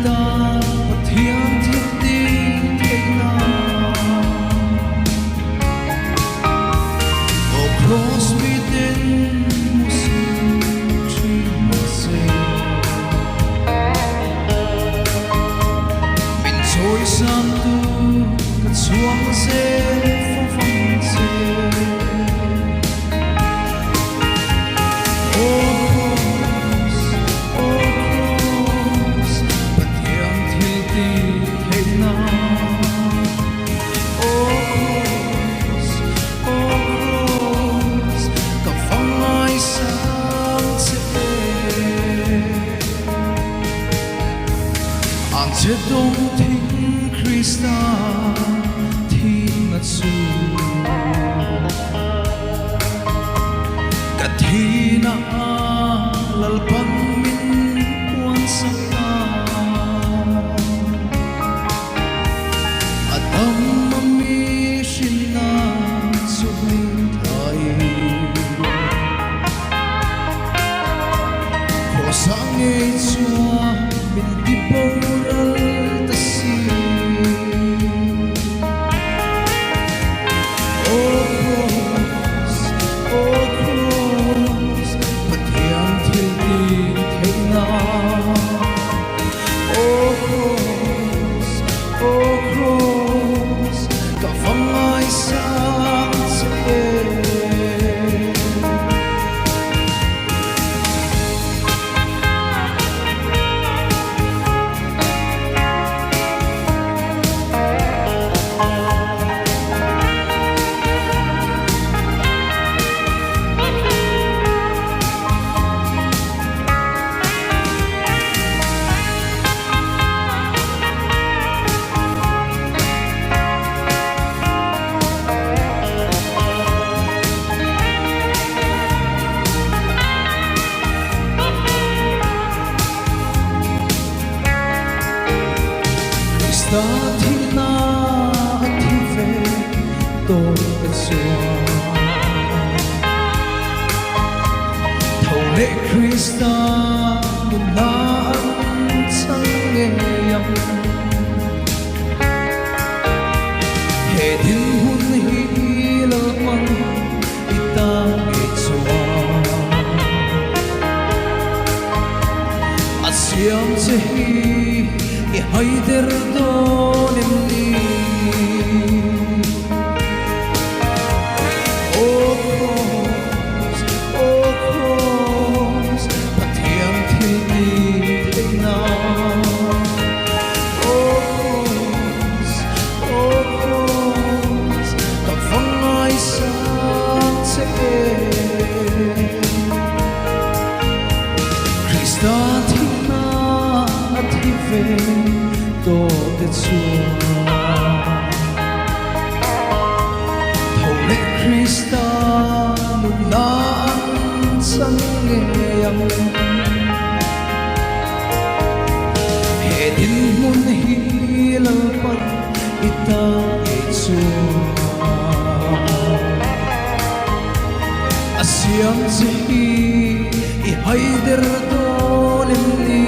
ta và thiên thiết đi thế nào. Oh, cross within Thôi sang tu cất xuống dễ phong phong dễ. Oh cross, bất thiện thì đi hết nào. Oh cross, cả phong ai sáng dễ. Anh chết đông thinh Krista thi ngất su cả thi na lalpan min quan sa atam mami shina subin thai ko sang e chua min di boral ta thi na thi về tôi đã xóa thầu lễ Krista một na chẳng nghe nhầm hệ thiên hun hi lơ măng ita nghe xóa asiam chehi Hayder donemni Oh cross Pathiam thili thế nào Oh cross Các phong ai sáng sẽ Krista thi na thi về tôi đã xóa thầu lễ Krista một nắng chẳng nghe âm hệ thiên môn hi lơ bắt ita nghe xóa asiam zehi i hayder dolemni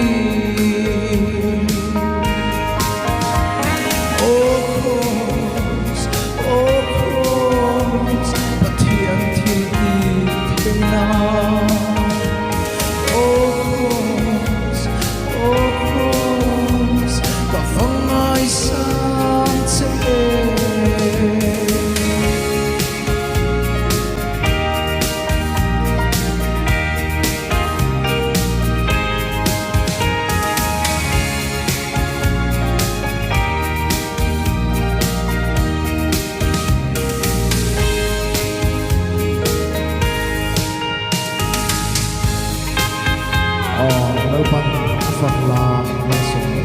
Phần là sủng